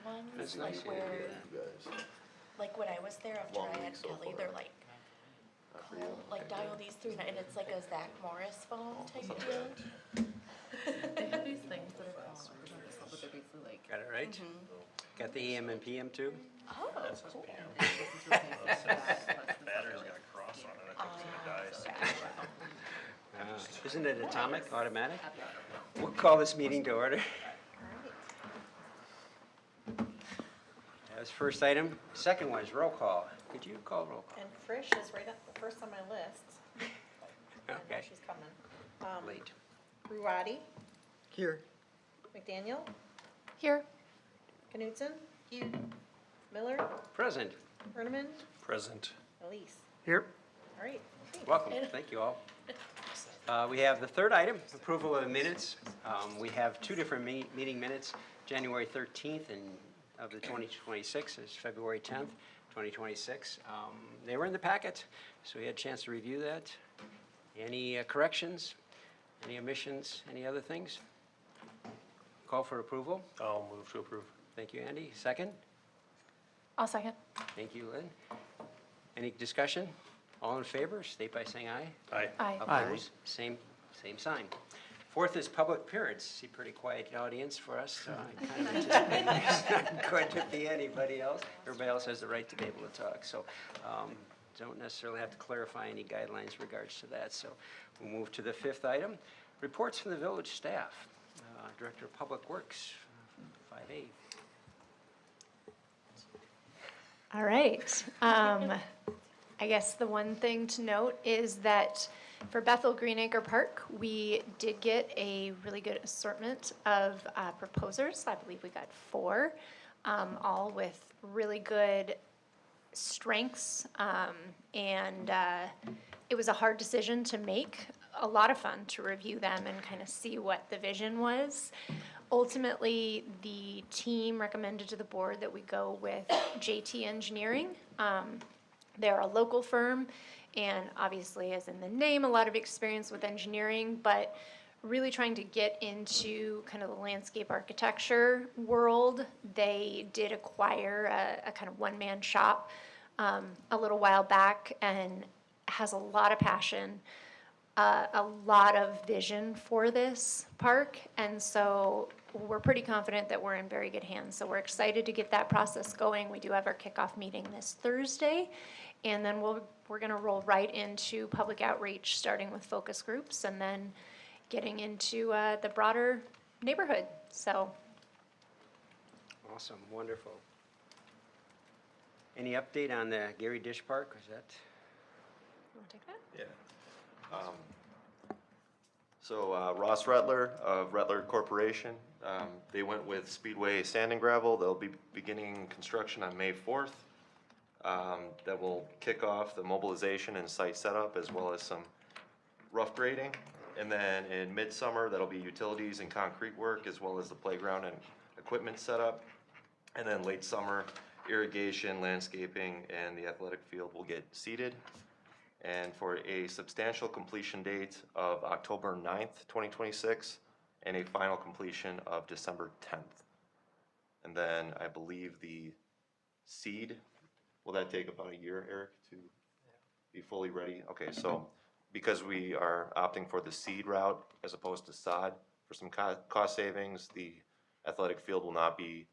ones, That's like nice. where, You guys. like when I was there after Long I had week so Kelly, far. they're like, Not for call, you. like dial these three, and it's like a Zach Morris phone type Not deal. bad. They have these things that are called, I forgot what they're called, but they're basically like. Got it right? Got the AM and PM too? Oh, cool. Battery's got a cross on it, I think it's gonna die. Isn't it atomic, automatic? We'll call this meeting to order. That's first item. Second one is roll call. Could you call roll call? And Frisch is right up first on my list. I know Okay. she's coming. Late. Ruwadi, Here. McDaniel, Here. Knutson. Here. Miller, Present. Herniman, Present. Elise. Here. All right. thanks. Welcome, thank you all. We have the third item, approval of the minutes. We have two different meeting minutes, January 13th and of the 2026 is February 10th, 2026. They were in the packet, so we had a chance to review that. Any corrections, any omissions, any other things? Call for approval. I'll move to approve. Thank you, Andy. Second? I'll second. Thank you, Lynn. Any discussion? All in favor, state by saying aye. Aye. Aye. Opposed? Same sign. Fourth is public appearance. See, pretty quiet audience for us. So I kind of anticipate there's not going to be anybody else. Everybody else has the right to be able to talk. So don't necessarily have to clarify any guidelines in regards to that. So we'll move to the fifth item. Reports from the village staff. Director of Public Works, 5A. All right. I guess the one thing to note is that for Bethel Greenacre Park, we did get a really good assortment of proposers. I believe we got 4, all with really good strengths. And it was a hard decision to make, a lot of fun to review them and kind of see what the vision was. Ultimately, the team recommended to the board that we go with JT Engineering. They're a local firm, and obviously, as in the name, a lot of experience with engineering, but really trying to get into kind of the landscape architecture world. They did acquire a kind of one-man shop a little while back and has a lot of passion, a lot of vision for this park, and so we're pretty confident that we're in very good hands. So we're excited to get that process going. We do have our kickoff meeting this Thursday, and then we're going to roll right into public outreach, starting with focus groups, and then getting into the broader neighborhood. So, Awesome, wonderful. Any update on the Gary Dish Park? Was that? you want to take that? Yeah. So Ross Rutler of Rutler Corporation, they went with Speedway Sand and Gravel. They'll be beginning construction on May 4th. That will kick off the mobilization and site setup as well as some rough grading. And then in midsummer, that'll be utilities and concrete work as well as the playground and equipment setup. And then late summer, irrigation, landscaping, and the athletic field will get seeded. And for a substantial completion date of October 9th, 2026, and a final completion of December 10th. And then I believe the seed, will that take about a year, Eric, to be fully ready? Okay, so because we are opting for the seed route as opposed to sod, for some cost savings, the athletic field will not be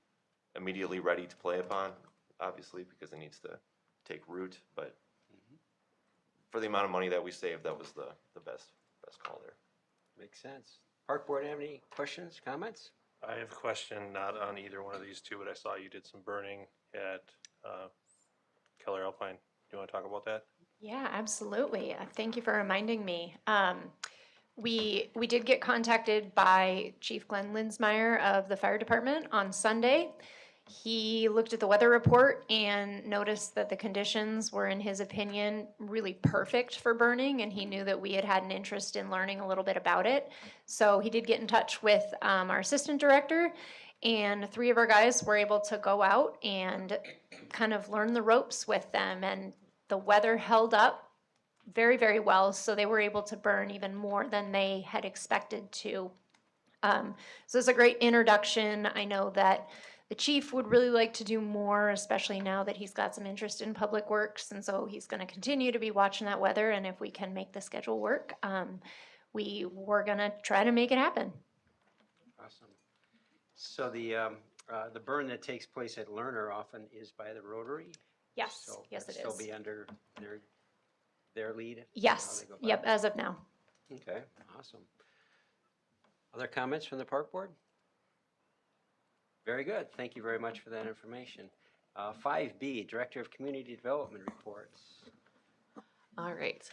immediately ready to play upon, obviously, because it needs to take root, but for the amount of money that we saved, that was the best call there. Makes sense. Park Board, have any questions, comments? I have a question, not on either one of these two, but I saw you did some burning at Keller Alpine. Do you want to talk about that? Yeah, absolutely. Thank you for reminding me. We did get contacted by Chief Glenn Linsmeyer of the fire department on Sunday. He looked at the weather report and noticed that the conditions were, in his opinion, really perfect for burning, and he knew that we had an interest in learning a little bit about it. So he did get in touch with our assistant director, and 3 of our guys were able to go out and kind of learn the ropes with them, and the weather held up very, very well, so they were able to burn even more than they had expected to. So it's a great introduction. I know that The chief would really like to do more, especially now that he's got some interest in public works, and so he's gonna continue to be watching that weather, and if we can make the schedule work, we're gonna try to make it happen. Awesome. So the burn that takes place at Lerner often is by the Rotary? Yes, So yes it that'd is. still be under their lead? Yes, How they go about yep, it? as of now. Okay, awesome. Other comments from the park board? Very good. Thank you very much for that information. 5B, Director of Community Development reports. All right.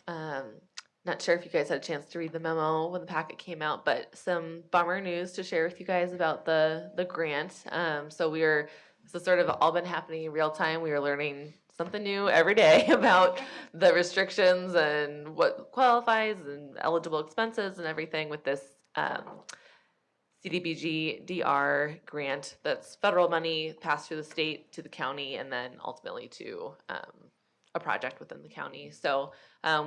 Not sure if you guys had a chance to read the memo when the packet came out, but some bummer news to share with you guys about the grant. This has sort of all been happening in real time. We are learning something new every day about the restrictions and what qualifies and eligible expenses and everything with this CDBG DR grant that's federal money passed through the state to the county and then ultimately to a project within the county. So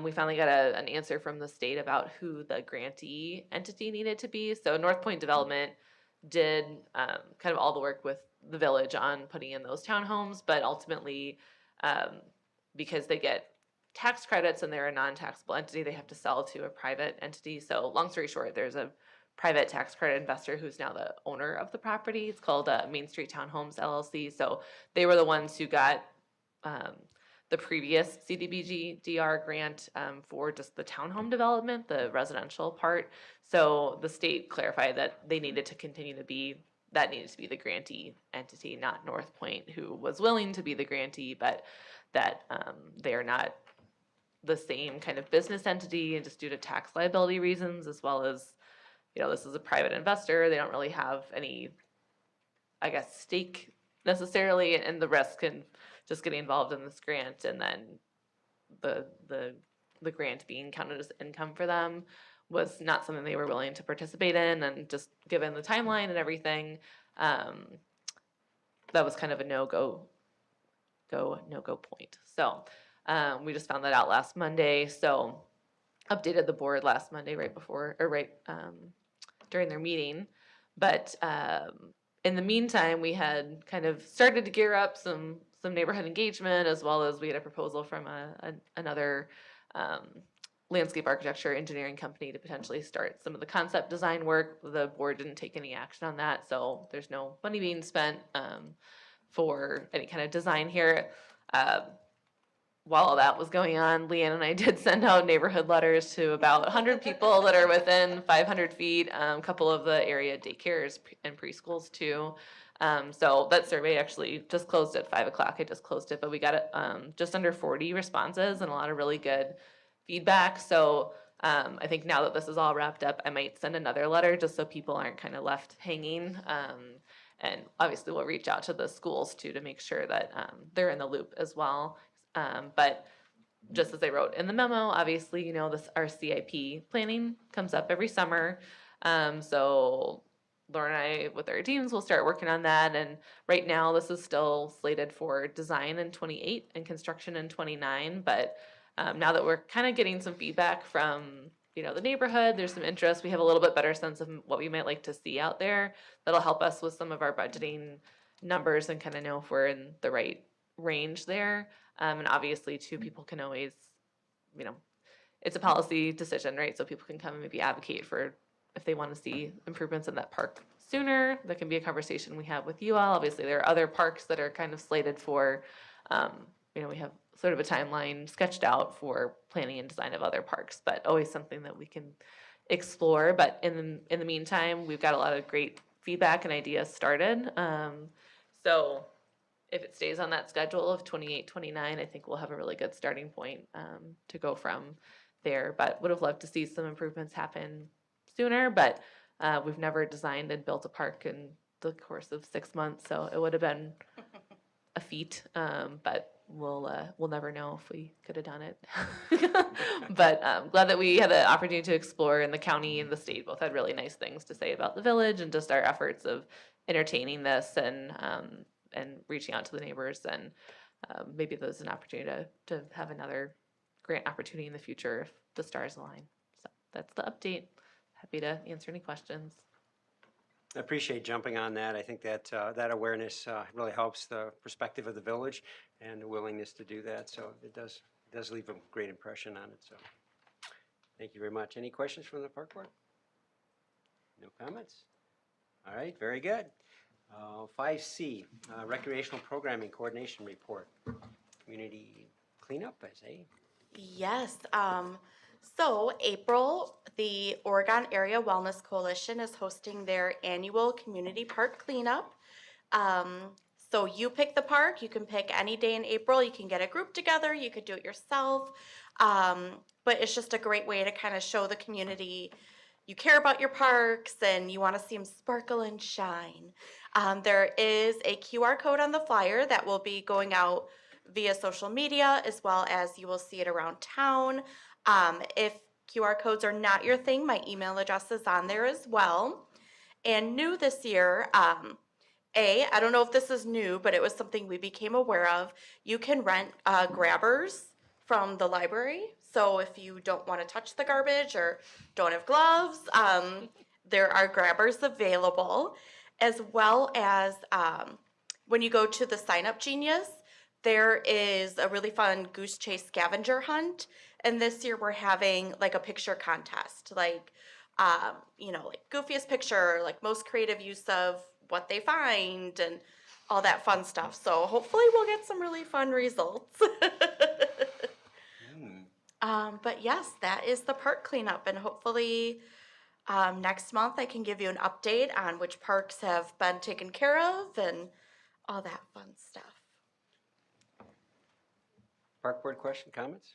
we finally got an answer from the state about who the grantee entity needed to be. So North Point Development did kind of all the work with the village on putting in those townhomes, but ultimately, because they get tax credits and they're a non-taxable entity, they have to sell to a private entity. So long story short, there's a private tax credit investor who's now the owner of the property. It's called Main Street Townhomes LLC. So they were the ones who got the previous CDBG DR grant for just the townhome development, the residential part. So the state clarified that they needed to continue to be, that needed to be the grantee entity, not North Point, who was willing to be the grantee, but that they are not the same kind of business entity, and just due to tax liability reasons, as well as, you know, this is a private investor, they don't really have any, I guess, stake necessarily in the risk and just getting involved in this grant, and then the grant being counted as income for them was not something they were willing to participate in, and just given the timeline and everything, that was kind of a no-go point. So we just found that out last Monday, so updated the board last Monday during their meeting. But in the meantime, we had kind of started to gear up some neighborhood engagement, as well as we had a proposal from another landscape architecture engineering company to potentially start some of the concept design work. The board didn't take any action on that, so there's no money being spent for any kind of design here. While all that was going on, Leanne and I did send out neighborhood letters to about 100 people that are within 500 feet, a couple of the area daycares and preschools too. So that survey actually just closed at 5 o'clock. I just closed it, but we got just under 40 responses and a lot of really good feedback. So I think now that this is all wrapped up, I might send another letter just so people aren't kind of left hanging. And obviously we'll reach out to the schools too to make sure that they're in the loop as well. But just as I wrote in the memo, obviously, you know, our CIP planning comes up every summer. So Laura and I, with our teams, will start working on that. And right now, this is still slated for design in 28 and construction in 29. But now that we're kind of getting some feedback from, you know, the neighborhood, there's some interest. We have a little bit better sense of what we might like to see out there. That'll help us with some of our budgeting numbers and kind of know if we're in the right range there. And obviously, too, people can always, you know, it's a policy decision, right? So people can come and maybe advocate for if they want to see improvements in that park sooner. That can be a conversation we have with you all. Obviously, there are other parks that are kind of slated for, you know, we have sort of a timeline sketched out for planning and design of other parks, but always something that we can explore. But in the meantime, we've got a lot of great feedback and ideas started. So if it stays on that schedule of 28, 29, I think we'll have a really good starting point to go from there. But would have loved to see some improvements happen sooner, but we've never designed and built a park in the course of 6 months, so it would have been a feat. But we'll never know if we could have done it. But I'm glad that we had the opportunity to explore, and the county and the state both had really nice things to say about the village and just our efforts of entertaining this and reaching out to the neighbors, and maybe there's an opportunity to have another grant opportunity in the future if the stars align. So that's the update. Happy to answer any questions. I appreciate jumping on that. I think that that awareness really helps the perspective of the village and the willingness to do that. So it does leave a great impression on it. So thank you very much. Any questions from the park board? No comments? All right, very good. 5C, recreational programming coordination report. Community cleanup, I say. Yes, so April, the Oregon Area Wellness Coalition is hosting their annual community park cleanup. So you pick the park, you can pick any day in April, you can get a group together, you could do it yourself. But it's just a great way to kind of show the community you care about your parks and you want to see them sparkle and shine. There is a QR code on the flyer that will be going out via social media, as well as you will see it around town. If QR codes are not your thing, my email address is on there as well. And new this year, I don't know if this is new, but it was something we became aware of. You can rent grabbers from the library. So if you don't want to touch the garbage or don't have gloves, there are grabbers available, as well as when you go to the Sign Up Genius, there is a really fun Goose Chase scavenger hunt. And this year we're having like a picture contest, like, like goofiest picture, like most creative use of what they find and all that fun stuff. So hopefully we'll get some really fun results. But yes, that is the park cleanup, and hopefully next month I can give you an update on which parks have been taken care of and all that fun stuff. Park board question, comments?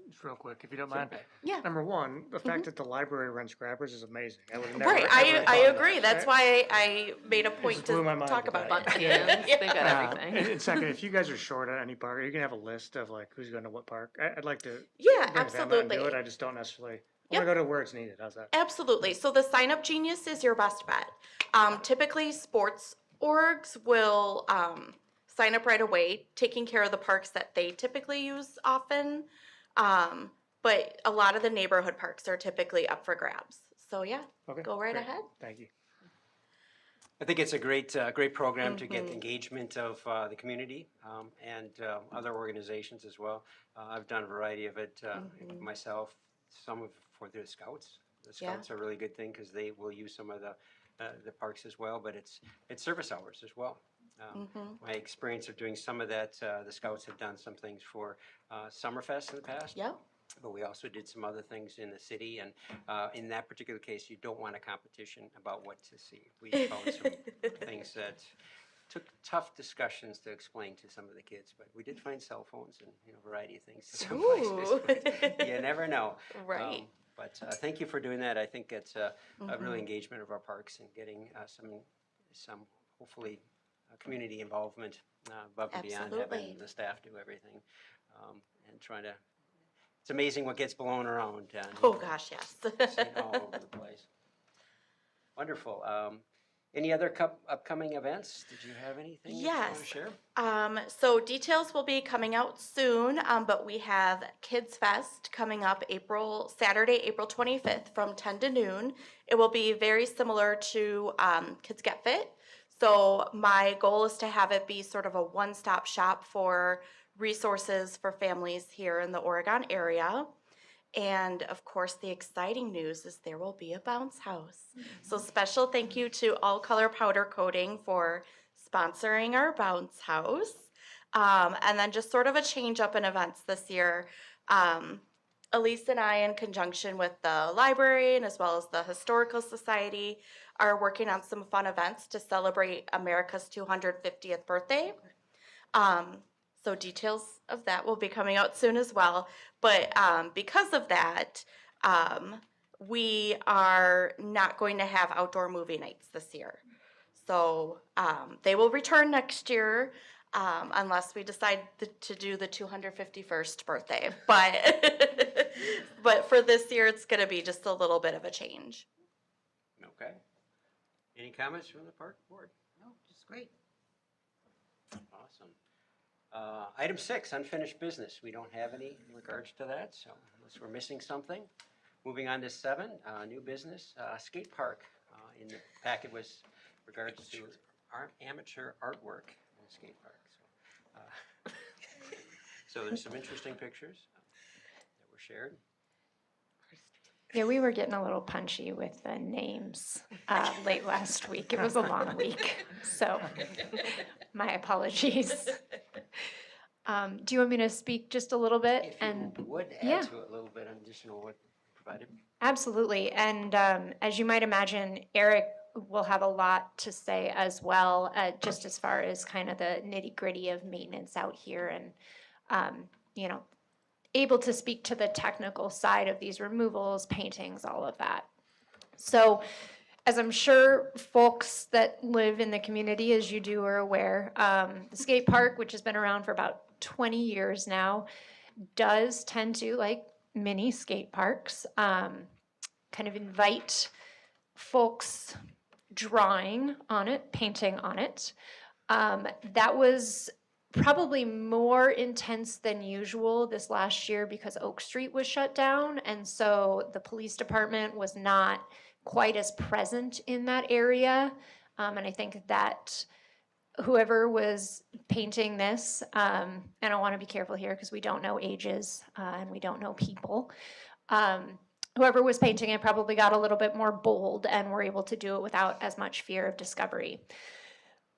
Just real quick, if you don't mind. Yeah. Number one, the fact that the library rents grabbers is amazing. I would have never. Right, ever I thought of agree. that. That's why I made a point just to blew my mind talk with about that. it. They've got And everything. second, if you guys are short at any park, you can have a list of like who's going to what park. I'd like to. Yeah, bring a family out and do absolutely. it. I just don't necessarily. I Yep. want to go to where it's needed. How's that? Absolutely. So the Sign Up Genius is your best bet. Typically, sports orgs will sign up right away, taking care of the parks that they typically use often. But a lot of the neighborhood parks are typically up for grabs. So yeah, Okay. go right great. ahead. Thank you. I think it's a great program to get the engagement of the community and other organizations as well. I've done a variety of it myself, some of for the Scouts. The Yeah. Scouts are a really good thing because they will use some of the parks as well, but it's service hours as well. My experience of doing some of that, the Scouts have done some things for Summerfest in the past. Yep. But we also did some other things in the city, and in that particular case, you don't want a competition about what to see. We found some things that took tough discussions to explain to some of the kids, but we did find cell phones and a variety of things in some places. But you never know. Right. But thank you for doing that. I think it's a real engagement of our parks and getting some hopefully community involvement above and beyond having Absolutely. the staff do everything and trying to. It's amazing what gets blown around. Oh gosh, yes. Seen all over the place. Wonderful. Any other upcoming events? Did you have anything you want to Yes. share? So details will be coming out soon, but we have Kids Fest coming up Saturday, April 25th from 10 to noon. It will be very similar to Kids Get Fit. So my goal is to have it be sort of a one-stop shop for resources for families here in the Oregon area. And of course, the exciting news is there will be a bounce house. So special thank you to All Color Powder Coating for sponsoring our bounce house. And then just sort of a change up in events this year. Elise and I, in conjunction with the library and as well as the Historical Society, are working on some fun events to celebrate America's 250th birthday. So details of that will be coming out soon as well. But because of that, we are not going to have outdoor movie nights this year. So they will return next year unless we decide to do the 251st birthday. But for this year, it's going to be just a little bit of a change. Okay. Any comments from the park board? No, just great. Awesome. Item 6, unfinished business. We don't have any in regards to that, so unless we're missing something. Moving on to 7, new business, skate park. In the packet was regards to amateur artwork in the skate park. So there's some interesting pictures that were shared. Yeah, we were getting a little punchy with the names late last week. It was a long week, so my apologies. Do you want me to speak just a little bit? If you would yeah. add to it a little bit in addition to what provided. Absolutely, and as you might imagine, Eric will have a lot to say as well, just as far as kind of the nitty-gritty of maintenance out here and, you know, able to speak to the technical side of these removals, paintings, all of that. So, as I'm sure folks that live in the community, as you do, are aware, the skate park, which has been around for about 20 years now, does tend to, like many skate parks, kind of invite folks drawing on it, painting on it. That was probably more intense than usual this last year because Oak Street was shut down, and so the police department was not quite as present in that area. And I think that whoever was painting this, and I want to be careful here because we don't know ages and we don't know people. Whoever was painting it probably got a little bit more bold and were able to do it without as much fear of discovery.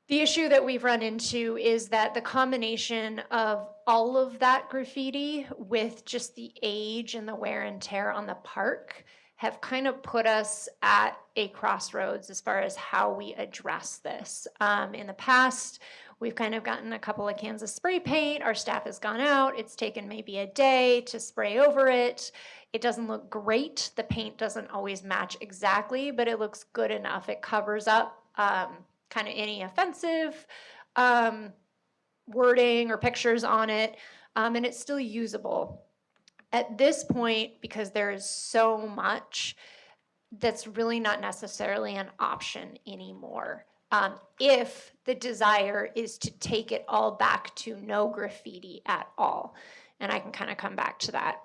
The issue that we've run into is that the combination of all of that graffiti with just the age and the wear and tear on the park have kind of put us at a crossroads as far as how we address this. In the past, we've kind of gotten a couple of cans of spray paint. Our staff has gone out. It's taken maybe a day to spray over it. It doesn't look great. The paint doesn't always match exactly, but it looks good enough. It covers up kind of any offensive wording or pictures on it, and it's still usable. At this point, because there is so much, that's really not necessarily an option anymore. If the desire is to take it all back to no graffiti at all. And I can kind of come back to that.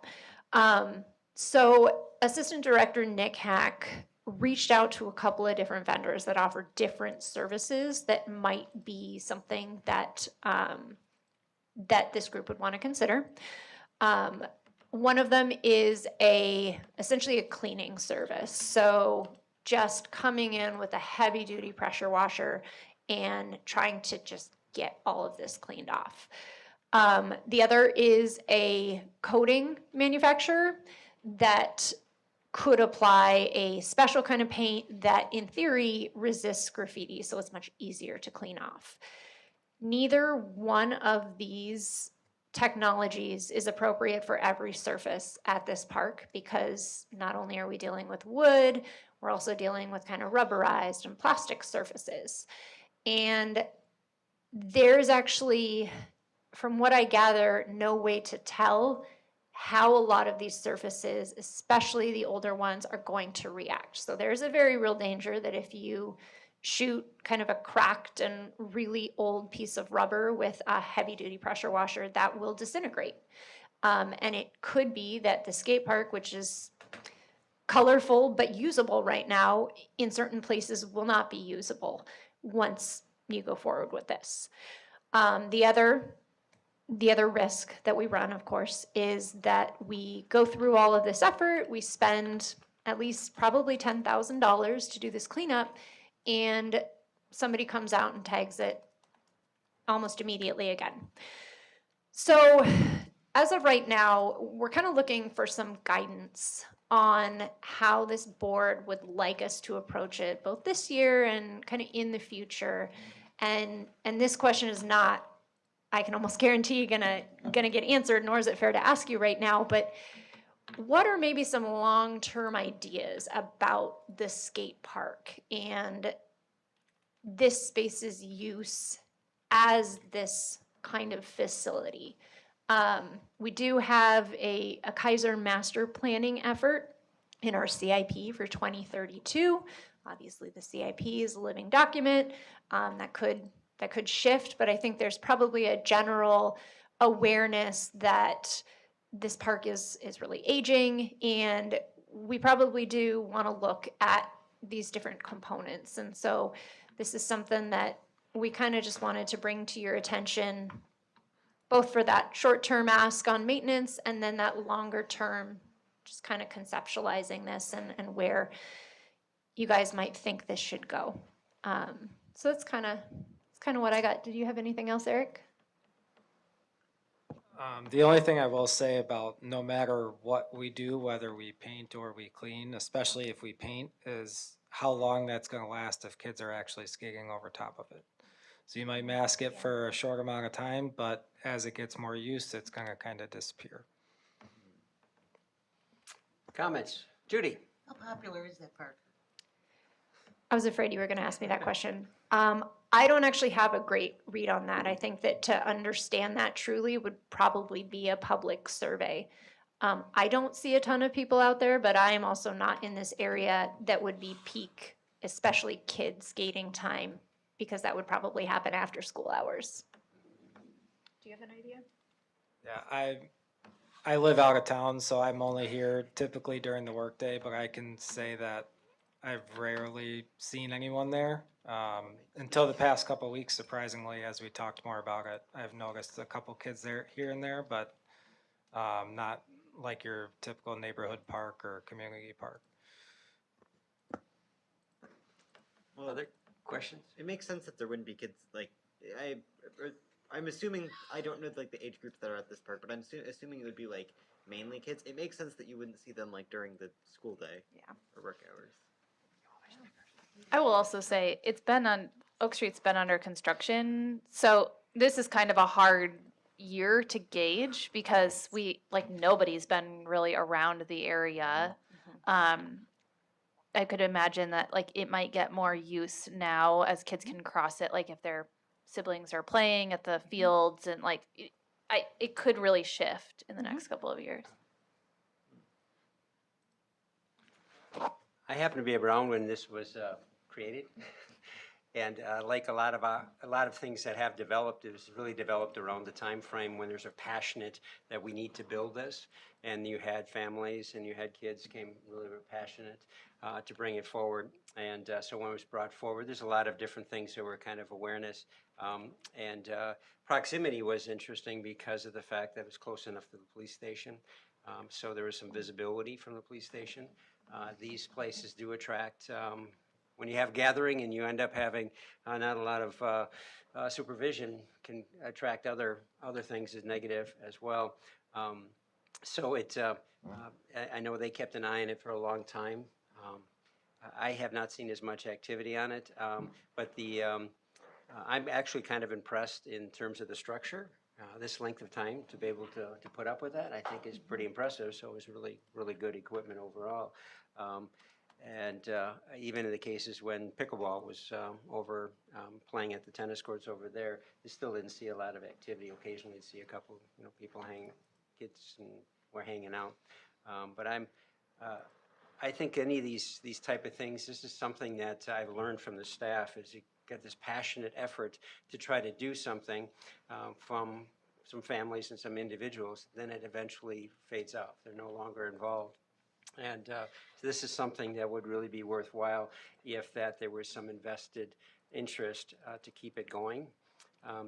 So Assistant Director Nick Hack reached out to a couple of different vendors that offer different services that might be something that that this group would want to consider. One of them is essentially a cleaning service. So just coming in with a heavy duty pressure washer and trying to just get all of this cleaned off. The other is a coating manufacturer that could apply a special kind of paint that in theory resists graffiti, so it's much easier to clean off. Neither one of these technologies is appropriate for every surface at this park because not only are we dealing with wood, we're also dealing with kind of rubberized and plastic surfaces. And there's actually, from what I gather, no way to tell how a lot of these surfaces, especially the older ones, are going to react. So there's a very real danger that if you shoot kind of a cracked and really old piece of rubber with a heavy duty pressure washer, that will disintegrate. And it could be that the skate park, which is colorful but usable right now, in certain places will not be usable once you go forward with this. The other risk that we run, of course, is that we go through all of this effort, we spend at least probably $10,000 to do this cleanup, and somebody comes out and tags it almost immediately again. So as of right now, we're kind of looking for some guidance on how this board would like us to approach it, both this year and kind of in the future. And this question is not, I can almost guarantee, gonna get answered, nor is it fair to ask you right now, but what are maybe some long-term ideas about the skate park and this space's use as this kind of facility? We do have a Kaiser master planning effort in our CIP for 2032. Obviously, the CIP is a living document that could shift, but I think there's probably a general awareness that this park is really aging, and we probably do want to look at these different components. And so This is something that we kind of just wanted to bring to your attention, both for that short-term ask on maintenance and then that longer term, just kind of conceptualizing this and where you guys might think this should go. So it's kind of what I got. Did you have anything else, Eric? The only thing I will say about no matter what we do, whether we paint or we clean, especially if we paint, is how long that's gonna last if kids are actually skating over top of it. So you might mask it for a short amount of time, but as it gets more use, it's gonna kind of disappear. Comments? Judy? How popular is that park? I was afraid you were going to ask me that question. I don't actually have a great read on that. I think that to understand that truly would probably be a public survey. I don't see a ton of people out there, but I am also not in this area that would be peak, especially kids skating time, because that would probably happen after school hours. Do you have an idea? Yeah, I live out of town, so I'm only here typically during the workday, but I can say that I've rarely seen anyone there. Until the past couple of weeks, surprisingly, as we talked more about it, I've noticed a couple kids there, here and there, but not like your typical neighborhood park or community park. Well, Other questions? it makes sense that there wouldn't be kids like I'm assuming I don't know like the age groups that are at this park, but I'm assuming it would be like mainly kids. It makes sense that you wouldn't see them like during the school day Yeah. or work hours. I will also say Oak Street's been under construction, so this is kind of a hard year to gauge because nobody's been really around the area. I could imagine that like it might get more use now as kids can cross it, like if their siblings are playing at the fields and like it could really shift in the next couple of years. I happened to be around when this was created, and like a lot of things that have developed, it was really developed around the time frame when there's a passionate that we need to build this, and you had families and you had kids came really passionate to bring it forward, and so when it was brought forward, there's a lot of different things that were kind of awareness, and proximity was interesting because of the fact that it was close enough to the police station, so there was some visibility from the police station. These places do attract, when you have gathering and you end up having not a lot of supervision, can attract other things as negative as well. So I know they kept an eye on it for a long time. I have not seen as much activity on it, but I'm actually kind of impressed in terms of the structure. This length of time to be able to put up with that, I think is pretty impressive. So it was really, really good equipment overall. And even in the cases when pickleball was over playing at the tennis courts over there, you still didn't see a lot of activity. Occasionally you'd see a couple, people kids and were hanging out. But I think any of these type of things, this is something that I've learned from the staff, is you get this passionate effort to try to do something from some families and some individuals, then it eventually fades out. They're no longer involved. And so this is something that would really be worthwhile if there was some invested interest to keep it going,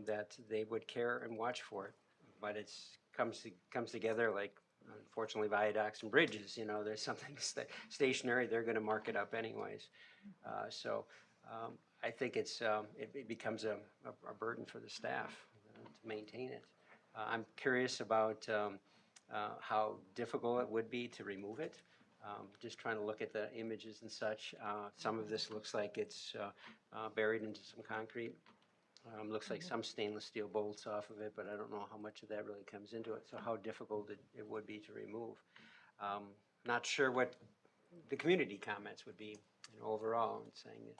that they would care and watch for it. But it comes together like, unfortunately, viaducts and bridges, there's something stationary, they're going to mark it up anyways. So I think it becomes a burden for the staff to maintain it. I'm curious about how difficult it would be to remove it. Just trying to look at the images and such. Some of this looks like it's buried into some concrete. Looks like some stainless steel bolts off of it, but I don't know how much of that really comes into it. So how difficult it would be to remove. Not sure what the community comments would be overall in saying it.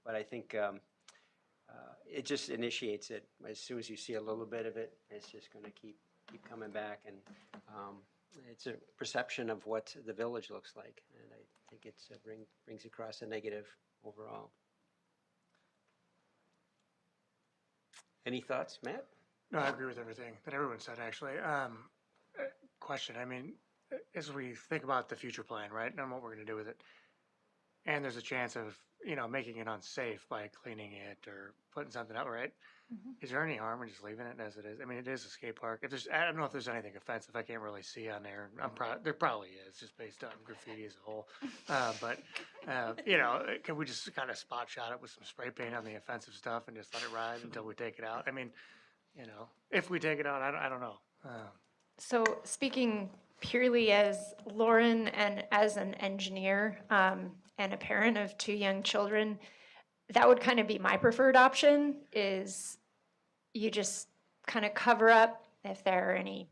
But I think it just initiates it. As soon as you see a little bit of it, it's just going to keep coming back, and it's a perception of what the village looks like, and I think it brings across a negative overall. Any thoughts, Matt? No, I agree with everything that everyone said, actually. Question, as we think about the future plan, right, and what we're gonna do with it, and there's a chance of making it unsafe by cleaning it or putting something up, right? Is there any harm in just leaving it as it is? I mean, it is a skate park. I don't know if there's anything offensive. I can't really see on there. There probably is, just based on graffiti as a whole. Can we just kind of spot shot it with some spray paint on the offensive stuff and just let it ride until we take it out? I mean, if we take it out, I don't know. So speaking purely as Lauren and as an engineer and a parent of 2 young children, that would kind of be my preferred option, is you just kind of cover up if there are any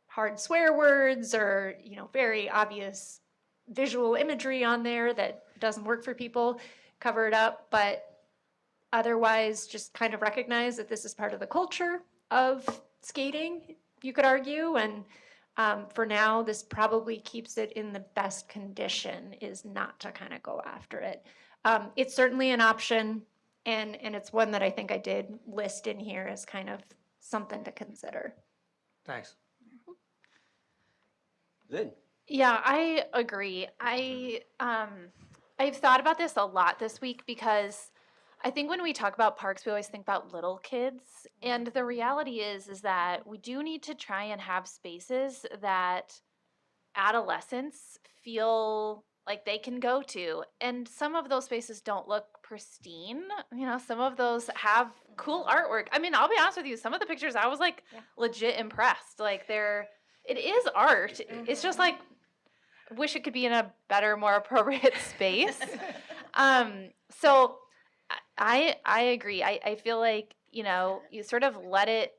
hard swear words or, very obvious visual imagery on there that doesn't work for people, cover it up. But otherwise, just kind of recognize that this is part of the culture of skating, you could argue. And for now, this probably keeps it in the best condition, is not to kind of go after it. It's certainly an option, and it's one that I think I did list in here as kind of something to consider. Thanks. Lynn? Yeah, I agree. I've thought about this a lot this week because I think when we talk about parks, we always think about little kids, and the reality is that we do need to try and have spaces that adolescents feel like they can go to. And some of those spaces don't look pristine. Some of those have cool artwork. I mean, I'll be honest with you, some of the pictures I was like legit impressed. Like it is art. It's just like, wish it could be in a better, more appropriate space. So I agree. I feel like, you sort of let it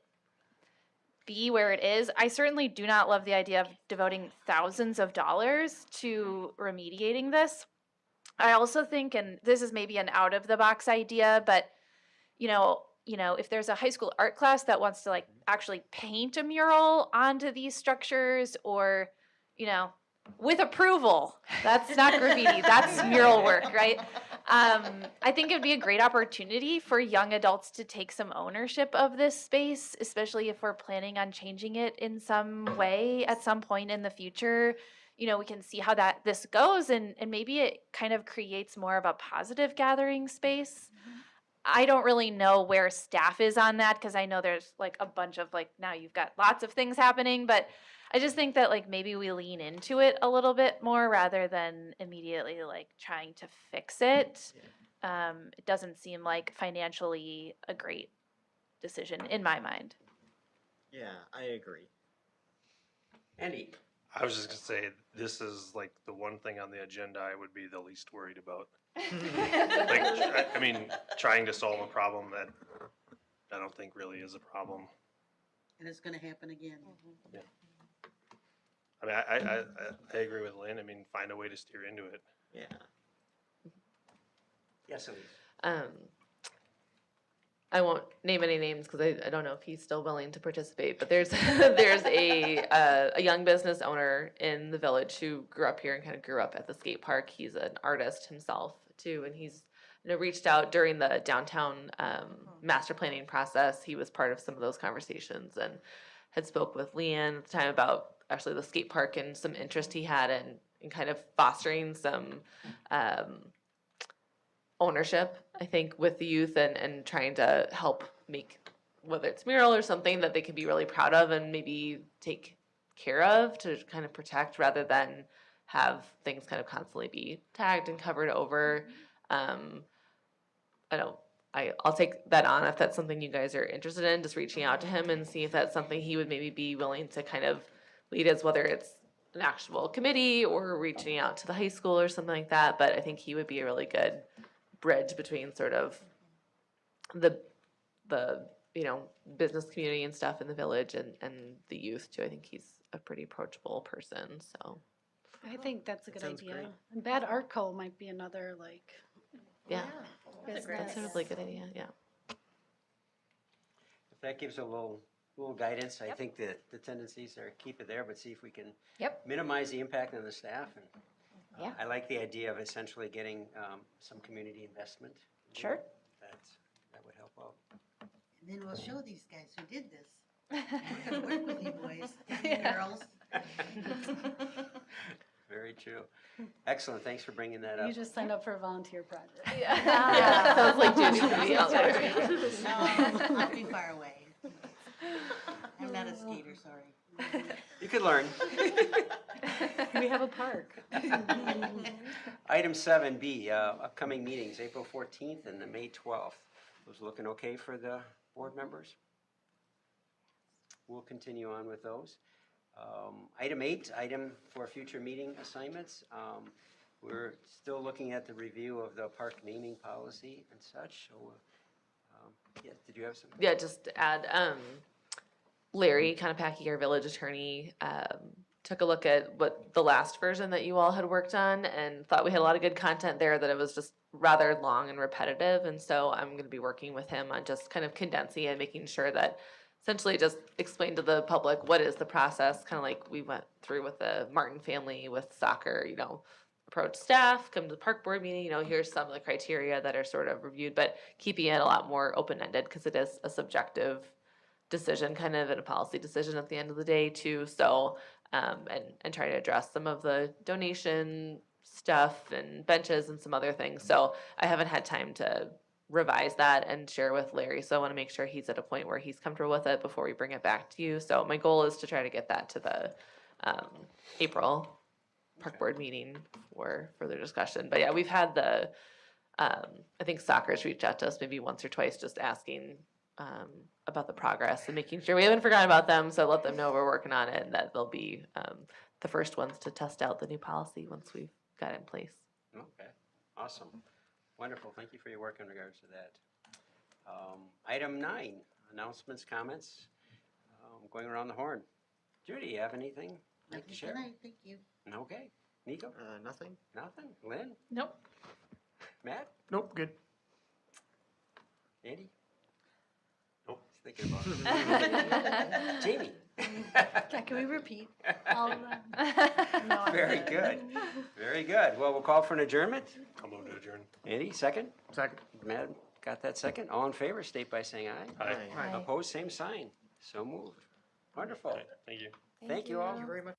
be where it is. I certainly do not love the idea of devoting thousands of dollars to remediating this. I also think, and this is maybe an out of the box idea, but if there's a high school art class that wants to like actually paint a mural onto these structures, or with approval, that's not graffiti, that's mural work, right? I think it would be a great opportunity for young adults to take some ownership of this space, especially if we're planning on changing it in some way at some point in the future. We can see how this goes, and maybe it kind of creates more of a positive gathering space. I don't really know where staff is on that, because I know there's like a bunch of now you've got lots of things happening, but I just think that maybe we lean into it a little bit more rather than immediately trying to fix it. It doesn't seem like financially a great decision in my mind. Yeah, I agree. Andy? I was just gonna say, this is like the one thing on the agenda I would be the least worried about. I mean, trying to solve a problem that I don't think really is a problem. And it's gonna happen again. Yeah. I mean, I agree with Lynn. I mean, find a way to steer into it. Yeah. Yes, Elise. I won't name any names because I don't know if he's still willing to participate, but there's a young business owner in the village who grew up here and kind of grew up at the skate park. He's an artist himself too, and he's reached out during the downtown master planning process. He was part of some of those conversations and had spoke with Leanne at the time about actually the skate park and some interest he had in kind of fostering some ownership, I think, with the youth and trying to help make, whether it's mural or something that they can be really proud of and maybe take care of to kind of protect, rather than have things kind of constantly be tagged and covered over. I'll take that on if that's something you guys are interested in, just reaching out to him and see if that's something he would maybe be willing to kind of lead, as whether it's an actual committee or reaching out to the high school or something like that. But I think he would be a really good bridge between sort of the business community and stuff in the village and the youth too. I think he's a pretty approachable person, so. I think that's a good Sounds idea. great. And Bad Art Co. might be another Yeah, business. that's a really good idea, yeah. If that gives a little guidance, I think that the tendencies are keep it there, but see if we can minimize the impact on the staff. And Yeah. I like the idea of essentially getting some community investment. Sure. That would help out. And then we'll show these guys who did this. We're gonna work with you boys, and girls. Very very true. Excellent, thanks for bringing that up. You just signed up for a volunteer project. Yeah, sounds like Judy's gonna be out there. No, I'll be far away. I'm not a skater, sorry. You could learn. We have a park. Item 7B, upcoming meetings, April 14th and the May 12th. Those looking okay for the board members? We'll continue on with those. Item 8, item for future meeting assignments. We're still looking at the review of the park naming policy and such. So, yeah, did you have some? Yeah, just to add, Larry Konopacki, our village attorney, took a look at what the last version that you all had worked on and thought we had a lot of good content there, that it was just rather long and repetitive. And so I'm going to be working with him on just kind of condensing and making sure that essentially just explain to the public what is the process, kind of like we went through with the Martin family with soccer, you know, approach staff, come to the park board meeting, you know, here's some of the criteria that are sort of reviewed, but keeping it a lot more open-ended because it is a subjective decision, kind of, and a policy decision at the end of the day too. So, and try to address some of the donation stuff and benches and some other things. So I haven't had time to revise that and share with Larry. So I want to make sure he's at a point where he's comfortable with it before we bring it back to you. So my goal is to try to get that to the April park board meeting for further discussion. But yeah, we've had the, I think soccer's reached out to us maybe once or twice just asking about the progress and making sure we haven't forgotten about them. So let them know we're working on it and that they'll be the first ones to test out the new policy once we've got it in place. Okay, awesome. Wonderful, thank you for your work in regards to that. Item 9, announcements, comments, going around the horn. Judy, you have anything you'd like to share? Thank you. Okay, Nico? Nothing. Nothing? Lynn? Nope. Matt? Nope, good. Andy? Nope. He's thinking about it. Jamie? Can we repeat all of them? No, Very good, very good. Well, we'll call for an adjournment. I'll move to adjourn. Andy, second? Second. Matt, got that second? All in favor, state by saying aye. Aye. Aye. Opposed, same sign. So moved. Wonderful. Thank you. Thank you all. Thank you very much.